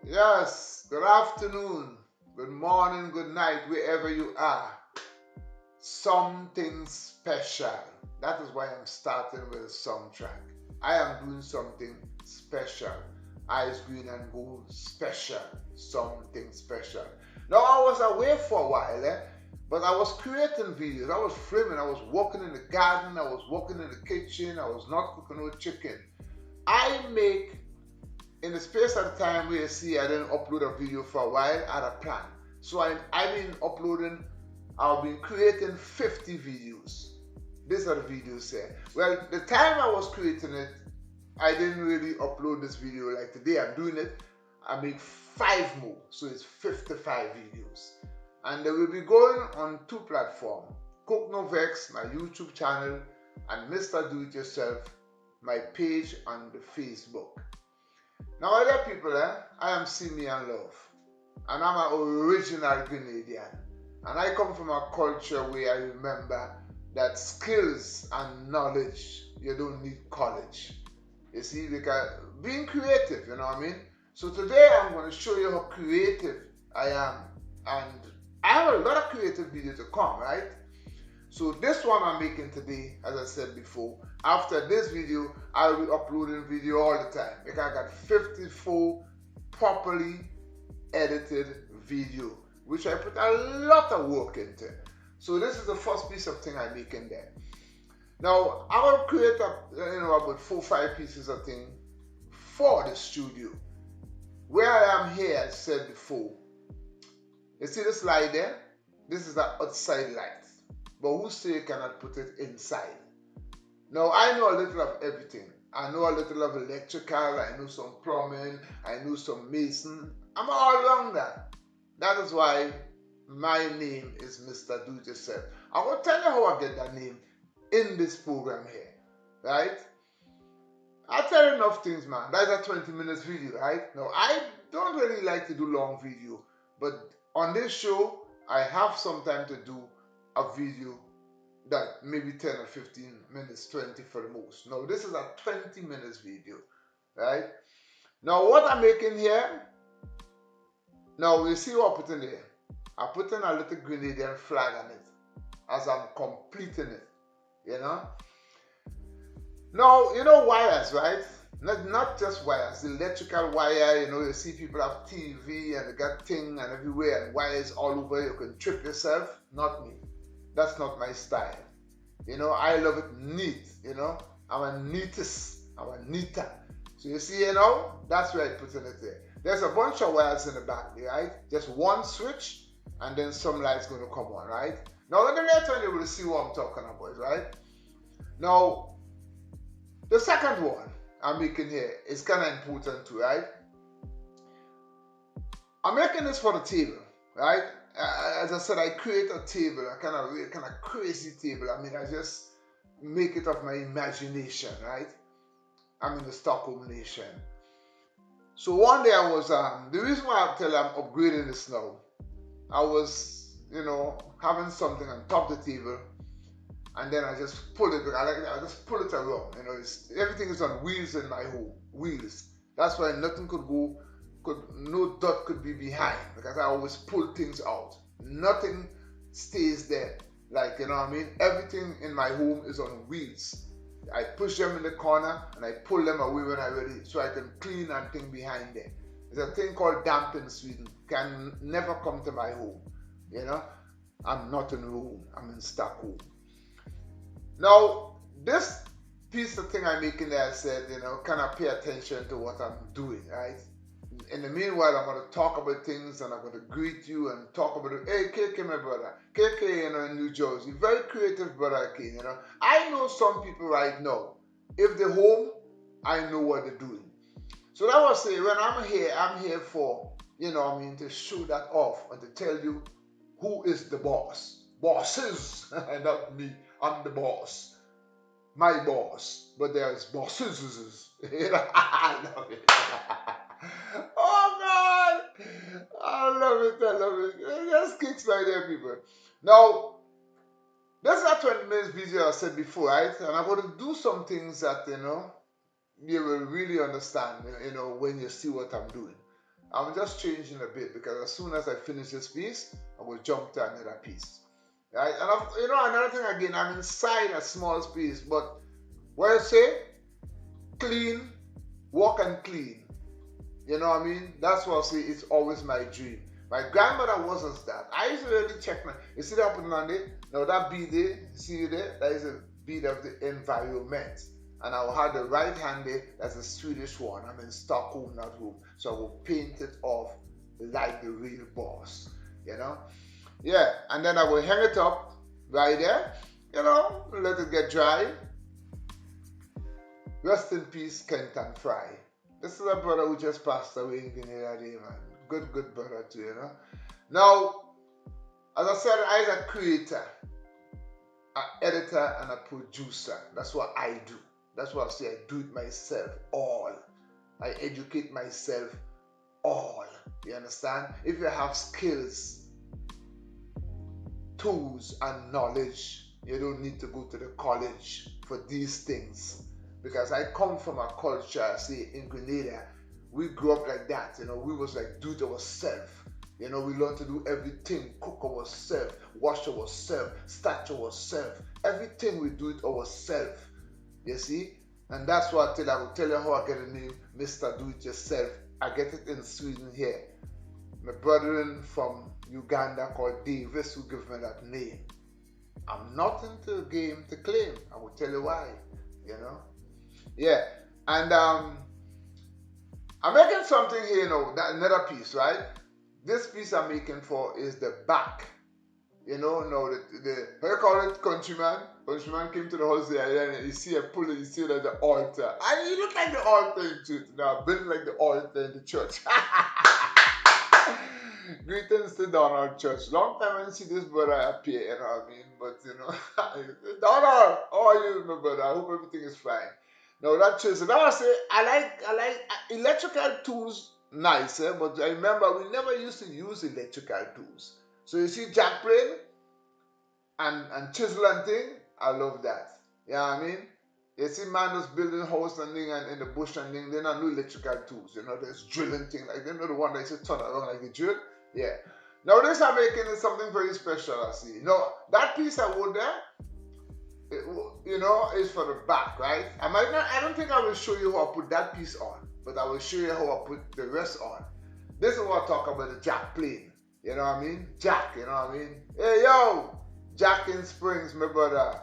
Yes, good afternoon, good morning, good night, wherever you are. Something special. That is why I'm starting with a song track. I am doing something special. Eyes green and gold, special. Something special. Now, I was away for a while, but I was creating videos. I was filming. I was walking in the garden. I was walking in the kitchen. I was not cooking no chicken. I make in the space of time where you see I didn't upload a video for a while, I had a plan. So I've been uploading, I've been creating 50 videos. These are the videos here. Well, the time I was creating it, I didn't really upload this video like today. I'm doing it. I make 5 more, so it's 55 videos. And they will be going on 2 platforms. Cook No Vex, my YouTube channel, and Mr. Do It Yourself, my page on the Facebook. Now, other people, I am Simeon Love, and I'm an original Grenadian. And I come from a culture where I remember that skills and knowledge, you don't need college. You see, because being creative, you know what I mean? So today I'm going to show you how creative I am. And I have a lot of creative videos to come, right? So this one I'm making today, as I said before, after this video, I will be uploading video all the time. Because I got 54 properly edited video, which I put a lot of work into. So this is the first piece of thing I'm making there. Now, I will create about 4 or 5 pieces of thing for the studio. Where I am here, as I said before, you see this light there? This is the outside light. But who say you cannot put it inside? Now, I know a little of everything. I know a little of electrical, I know some plumbing, I know some mason. I'm all around that. That is why my name is Mr. Do It Yourself. I will tell you how I get that name in this program here, right? I tell you enough things, man. That's a 20 minutes video, right? Now, I don't really like to do long video, but on this show, I have some time to do a video that maybe 10 or 15 minutes, 20 for the most. Now, this is a 20 minutes video, right? Now, what I'm making here, now you see what I put in there. I put in a little Grenadian flag on it as I'm completing it, you know? Now, you know wires, right? Not just wires, the electrical wire, you see people have TV and they got thing and everywhere and wires all over, you can trip yourself. Not me. That's not my style. I love it neat, I'm a neatest, I'm a neater. So you see, that's where I put in it there. There's a bunch of wires in the back there, right? Just one switch and then some lights going to come on, right? Now, in the later on, you will see what I'm talking about, right? Now, the second one I'm making here is kind of important too, right? I'm making this for the table, right? As I said, I create a table, a kind of crazy table. I mean, I just make it of my imagination, right? I'm in the Stockholm nation. So one day I was, the reason why I tell you I'm upgrading this now, I was, having something on top of the table, and then I just pull it. I just pull it around. Everything is on wheels in my home. Wheels. That's why nothing no dot could be behind, because I always pull things out. Nothing stays there. Like, you know what I mean? Everything in my home is on wheels. I push them in the corner and I pull them away when I'm ready, so I can clean and thing behind there. There's a thing called damp in Sweden. Can never come to my home. I'm not in Rome. I'm in Stockholm. Now, this piece of thing I'm making there, I said, kind of pay attention to what I'm doing, right? In the meanwhile, I'm going to talk about things and I'm going to greet you and talk about it. Hey, KK, my brother. KK, in New Jersey. Very creative brother, King, I know some people right now, if they're home, I know what they're doing. So that was say, when I'm here for, to show that off and to tell you who is the boss. Bosses, not me. I'm the boss. My boss. But there's bosses. I love it. Oh, God. I love it. It just kicks right there, people. Now, this is a 20 minutes video I said before, right? And I'm going to do some things that, you will really understand, when you see what I'm doing. I'm just changing a bit because as soon as I finish this piece, I will jump to another piece. Right? And another thing again, I'm inside a small space, but what I say, clean, walk and clean. You know what I mean? That's what I say, it's always my dream. My grandmother wasn't that. I used to really check my, you see that putting on it? Now that bead there, you see it there? That is a bead of the environment. And I will have the right hand there, that's a Swedish one. I'm in Stockholm, not home. So I will paint it off like the real boss. You know? Yeah, and then I will hang it up right there. You know, let it get dry. Rest in peace, Kenton Fry. This is a brother who just passed away in Grenada, man. Good brother too, you know. Now, as I said, I am a creator, an editor, and a producer. That's what I do. That's what I say. I do it myself, all. I educate myself, all. You understand? If you have skills, tools, and knowledge, you don't need to go to the college for these things. Because I come from a culture, say in Grenada, we grew up like that. You know, we was like do it ourselves. You know, we learned to do everything, cook ourselves, wash ourselves, starch ourselves. Everything we do it ourselves. You see? And that's what I will tell you how I get the name Mr. Do It Yourself. I get it in Sweden here. My brethren from Uganda called Davis who gave me that name. I'm not into the game to claim. I will tell you why. You know? Yeah. And I'm making something here, you know, that another piece, right? This piece I'm making for is the back. You know, no, the how you call it, countryman? Countryman came to the house there and you see a pull and you see that the altar. And you look like the altar in church. Now, built like the altar in the church. Greetings to Donald Church. Long time I didn't see this brother appear, you know what I mean? But, you know, Donald, how are you, my brother? I hope everything is fine. No, that church. So that was say, I like electrical tools, nice, but I remember we never used to use electrical tools. So you see jack plane and chisel and thing, I love that. You know what I mean? You see man just building house and thing and in the bush and thing, they don't do electrical tools. You know, there's drilling thing, like they know the one that used to turn around like a drill. Yeah. Now this I'm making is something very special, I see. Now that piece I would there, it, you know, is for the back, right? I don't think I will show you how I put that piece on, but I will show you how I put the rest on. This is what I talk about the jack plane. You know what I mean? Jack, you know what I mean? Hey, yo! Jack in Springs, my brother.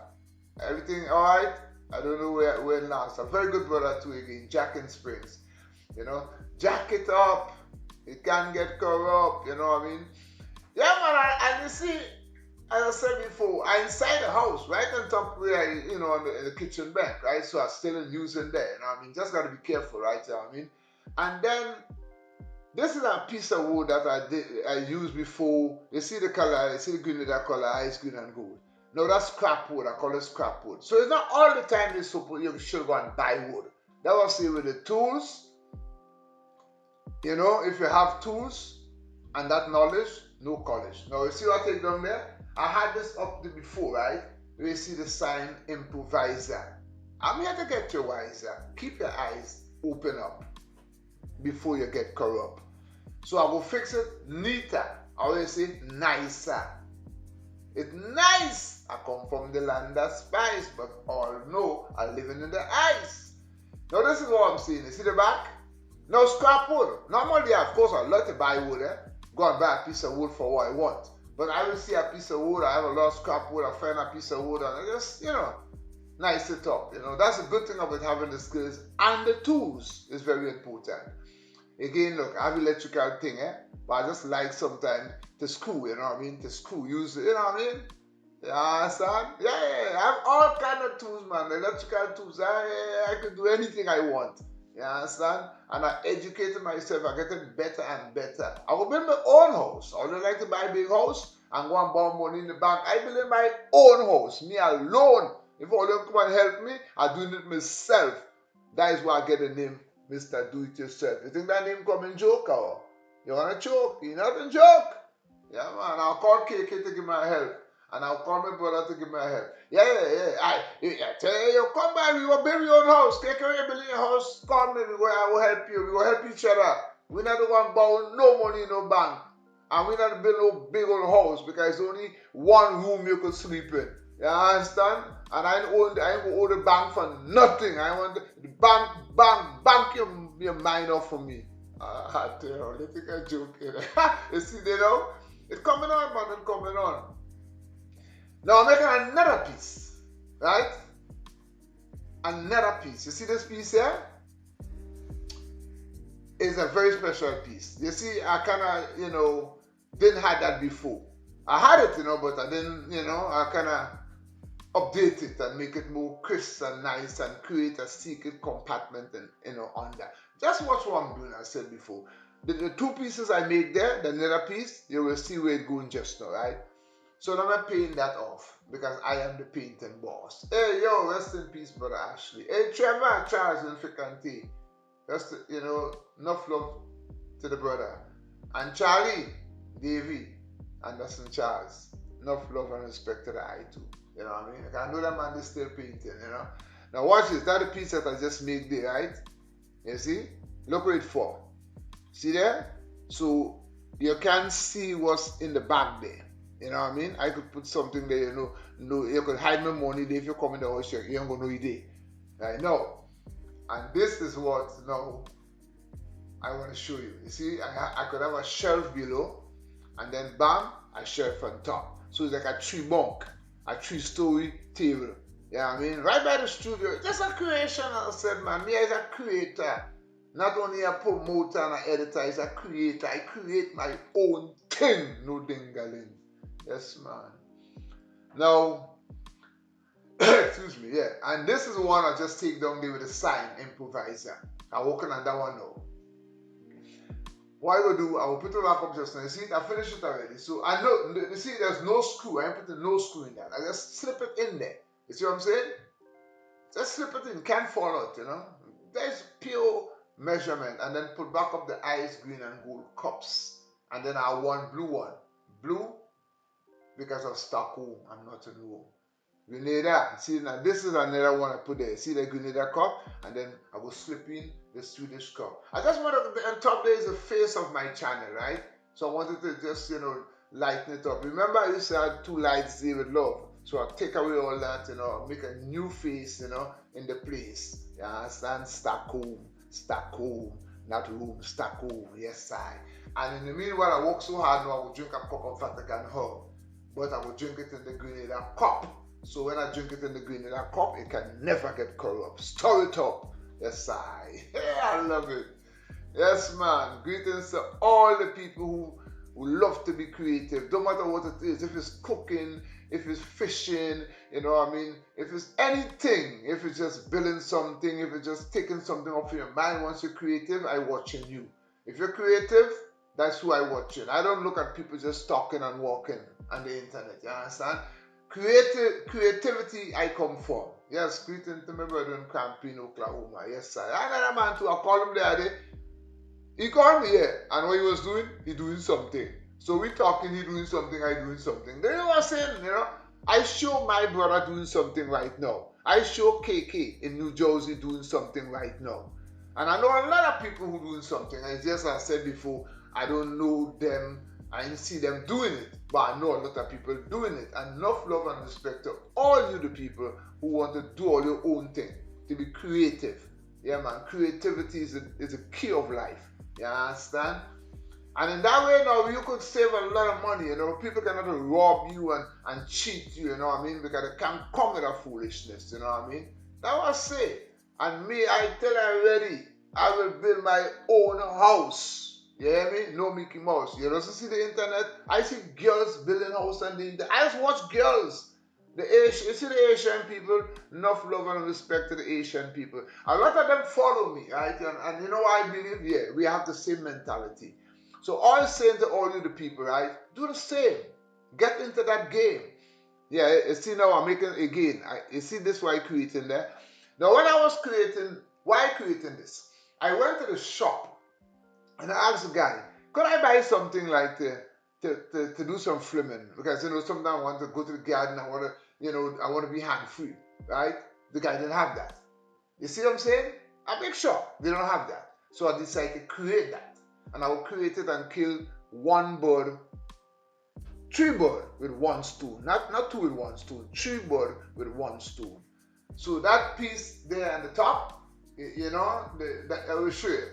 Everything alright? I don't know where now. It's a very good brother too again. Jack in Springs. You know? Jack it up. It can't get corrupt. You know what I mean? Yeah, man. And you see, as I said before, I inside the house, right on top where in the kitchen bench, right? So I'm still using there. You know what I mean? Just got to be careful, right? You know what I mean? And then this is a piece of wood that I used before. You see the color, you see the green of that color, ice green and gold. No, that's scrap wood. I call it scrap wood. So it's not all the time you should go and buy wood. That was say with the tools. You know, if you have tools and that knowledge, no college. Now you see what I take down there? I had this up there before, right? You see the sign Improviser. I'm here to get you wiser. Keep your eyes open up before you get corrupt. So I will fix it neater. I always say nicer. It's nice. I come from the land of spice, but all know I'm living in the ice. Now this is what I'm saying. You see the back? Now scrap wood. Normally, of course, I love to buy wood. Go and buy a piece of wood for what I want. But I will see a piece of wood. I have a lot of scrap wood. I find a piece of wood and I just, nice it up. That's a good thing about having the skills and the tools is very important. Again, look, I have electrical thing, but I just like sometimes to screw, you know what I mean? To screw, use it, you know what I mean? You understand? Yeah. I have all kind of tools, man. Electrical tools. I could do anything I want. You understand? And I educated myself. I get it better and better. I will build my own house. I don't like to buy a big house and go and borrow money in the bank. I build my own house, me alone. If all them come and help me, I do it myself. That is why I get the name Mr. Do It Yourself. You think that name come in joke or you wanna joke? You not in joke. Yeah, man. I'll call KK to give me a help. And I'll call my brother to give me a help. Yeah. I tell you, come by, we will build your own house. KK, you build your house, call me, I will help you. We will help each other. We not going to borrow no money in no bank. And we not build no big old house because it's only one room you could sleep in. You understand? And I ain't gonna owe the bank for nothing. I want the bank your mind off for me. I tell you, they think I'm joking. You see, it's coming on, man, it's coming on. Now I'm making another piece, right? Another piece. You see this piece here? It's a very special piece. You see, I kind of, didn't have that before. I had it, but I didn't, I kind of update it and make it more crisp and nice and create a secret compartment and on that. Just watch what I'm doing. I said before. The two pieces I made there, the nether piece, you will see where it's going just now, right? So now I'm painting that off because I am the painting boss. Hey, yo, rest in peace, brother Ashley. Hey, Trevor, Charles, and Ficanti. Just, enough love to the brother. And Charlie, Davy, Anderson Charles. Enough love and respect to the I too. You know what I mean? I know that man is still painting, Now watch this. That's the piece that I just made there, right? You see? Look what it for. See there? So you can see what's in the back there. You know what I mean? I could put something there, you could hide my money there. If you come in the house, you ain't gonna know it there. Right? No. And this is what now I want to show you. You see, I could have a shelf below, and then bam, a shelf on top. So it's like a tree bunk, a 3-story table. You know what I mean? Right by the studio. Just a creation, I said, man. Me as a creator. Not only a promoter and an editor, as a creator. I create my own thing. No dingaling. Yes, man. Now, excuse me, yeah. And this is one I just take down there with a sign, Improviser. I'm working on that one now. What I will do, I will put it back up just now. You see it? I finished it already. So I know, you see, there's no screw. I ain't putting no screw in that. I just slip it in there. You see what I'm saying? Just slip it in. Can't fall out, There's pure measurement. And then put back up the ice green and gold cups. And then I want blue one. Blue because of Stockholm. I'm not a no. Grenada. See, now this is another one I put there. See the Grenada cup, and then I will slip in the Swedish cup. I just wanted to, on top there is the face of my channel, right? So I wanted to just, lighten it up. Remember I used to have 2 lights there with love. So I'll take away all that, make a new face, in the place. You understand? Stockholm, not room, Stockholm. Yes, I. And in the meanwhile, I work so hard now, I will drink a cup of Vatican herb. But I will drink it in the Grenada cup. So when I drink it in the Grenada cup, it can never get corrupt. Store it up. Yes, I love it. Yes, man. Greetings to all the people who love to be creative. Don't matter what it is. If it's cooking, if it's fishing, if it's anything, if it's just building something, if it's just taking something off your mind. Once you're creative, I'm watching you. If you're creative, that's who I'm watching. I don't look at people just talking and walking on the internet. You understand? Creativity I come from. Yes, greeting to my brother in Campine, Oklahoma. Yes, sir. Another man too, I called him the other day. He called me here, and what he was doing, he doing something. So we talking, he doing something, I doing something. Then I was saying, I show my brother doing something right now. I show KK in New Jersey doing something right now. And I know a lot of people who doing something. And just as I said before, I don't know them. I didn't see them doing it, but I know a lot of people doing it. And enough love and respect to all you the people who want to do all your own thing, to be creative. Yeah, man, creativity is a key of life. You understand? And in that way now, you could save a lot of money. People cannot rob you and cheat you, because they can't come with that foolishness, That was it. And me, I tell you already, I will build my own house. You hear me? No Mickey Mouse. You also see the internet? I see girls building houses on the internet. I just watch girls. You see the Asian people? Enough love and respect to the Asian people. A lot of them follow me, right? And you know what I believe? Yeah, we have the same mentality. So all I'm saying to all you the people, right? Do the same. Get into that game. Yeah, you see now I'm making again. You see this why I creating there? Now when I was creating, why creating this? I went to the shop. And I asked the guy, could I buy something like to do some flimming? Because, sometimes I want to go to the garden, I want to be hand-free, right? The guy didn't have that. You see what I'm saying? A big shop, they don't have that. So I decided to create that. And I will create it and kill three birds with one stone. Not two with one stone, three birds with one stone. So that piece there at the top, I will show you.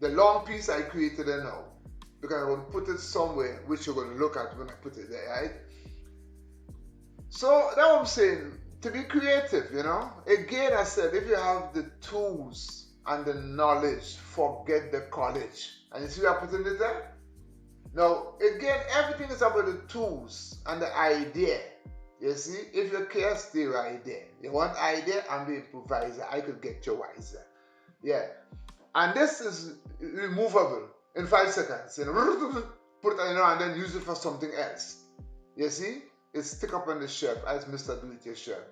The long piece I created there now, because I'm going to put it somewhere, which you're going to look at when I put it there, right? So that's what I'm saying, to be creative, Again, I said, if you have the tools and the knowledge, forget the college. And you see what I put in it there? Now, again, everything is about the tools and the idea. You see, if you care, stay right there. You want idea, I'm the improviser. I could get you wiser. Yeah. And this is removable in 5 seconds. Put it and then use it for something else. You see? It's stick up on the shelf as Mr. Do It Yourself.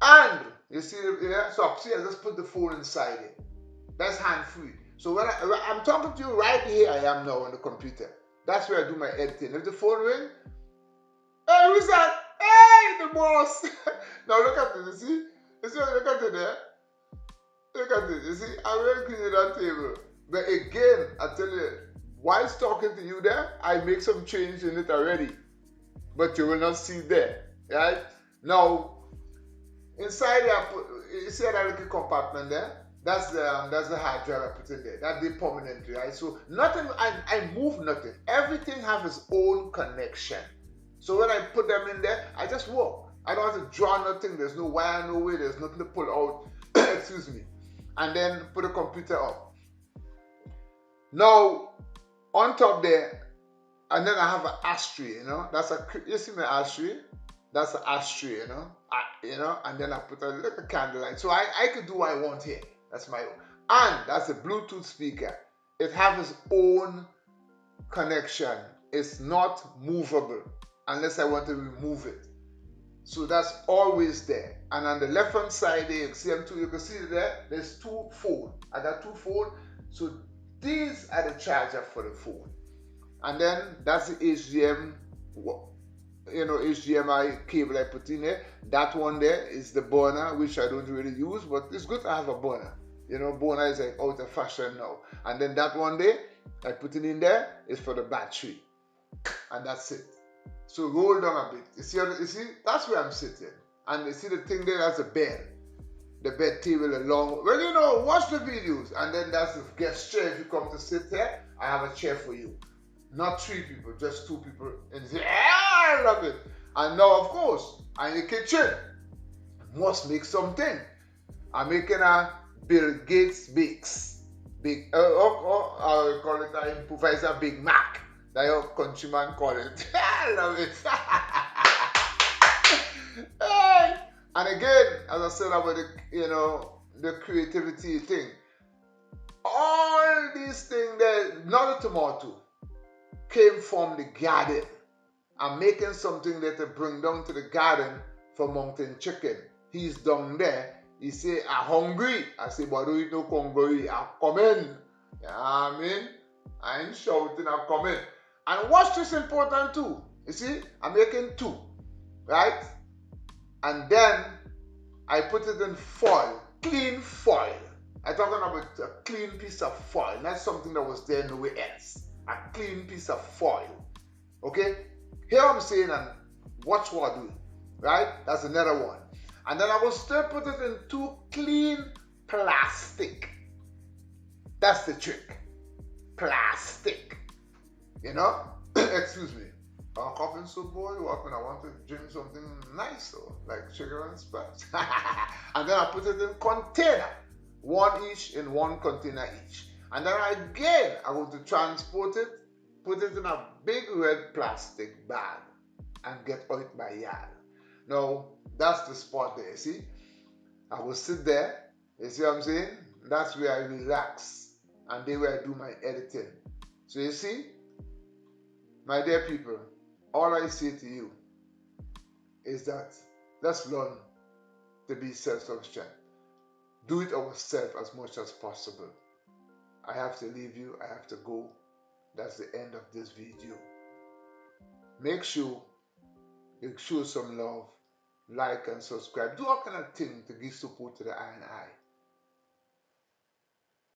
And you see, so see, I just put the phone inside it. That's hand free. So when I'm talking to you right here, I am now on the computer. That's where I do my editing. If the phone rings, hey, who's that? Hey, the boss. Now look at this. You see, look at it there. Look at this. You see, I'm very clean at that table. But again, I tell you, whilst talking to you there, I make some change in it already. But you will not see there. Right? Now, inside there, you see that little compartment there? That's the hard drive I put in there. That's the permanent, right? So nothing, I move nothing. Everything has its own connection. So when I put them in there, I just walk. I don't have to draw nothing. There's no wire, no way. There's nothing to pull out. Excuse me. And then put the computer up. Now, on top there, and then I have an ashtray, you see my ashtray? That's an ashtray, and then I put a little candlelight. So I could do what I want here. That's my own. And that's a Bluetooth speaker. It has its own connection. It's not movable unless I want to remove it. So that's always there. And on the left hand side there, you can see there, there's 2 phones. I got 2 phones. So these are the charger for the phone. And then that's the HDMI cable I put in there. That one there is the burner, which I don't really use, but it's good to have a burner. Burner is like out of fashion now. And then that one there, I put it in there, is for the battery. And that's it. So roll down a bit. You see, that's where I'm sitting. And you see the thing there, that's a bed. The bed table along. Well, watch the videos. And then that's the guest chair. If you come to sit here, I have a chair for you. Not 3 people, just 2 people. And say, I love it. And now, of course, I'm in the kitchen. Must make something. I'm making a Bill Gates bakes. I call it an improviser Big Mac. That's how countryman call it. I love it. Hey. And again, as I said about the creativity thing, all these things there, not a tomato, came from the garden. I'm making something that to bring down to the garden for mountain chicken. He's down there. He say, I'm hungry. I say, but don't eat no hungry. I'm coming. You know what I mean? I ain't shouting, I'm coming. And what's this important too? You see, I'm making 2, right? And then I put it in foil, clean foil. I'm talking about a clean piece of foil, not something that was there nowhere else. A clean piece of foil. Okay? Here I'm saying, and watch what I do. Right? That's another one. And then I will still put it into clean plastic. That's the trick. Plastic. Excuse me. I'm coughing so boy, I want to drink something nice though, like sugar and spice. And then I put it in container. 1 each in 1 container each. And then again, I want to transport it, put it in a big red plastic bag and get out my yard. Now, that's the spot there, see? I will sit there, you see what I'm saying? That's where I relax and there where I do my editing. So you see, my dear people, all I say to you is that let's learn to be self-sufficient. Do it ourselves as much as possible. I have to leave you. I have to go. That's the end of this video. Make sure you show some love, like and subscribe. Do all kind of things to give support to the I and I.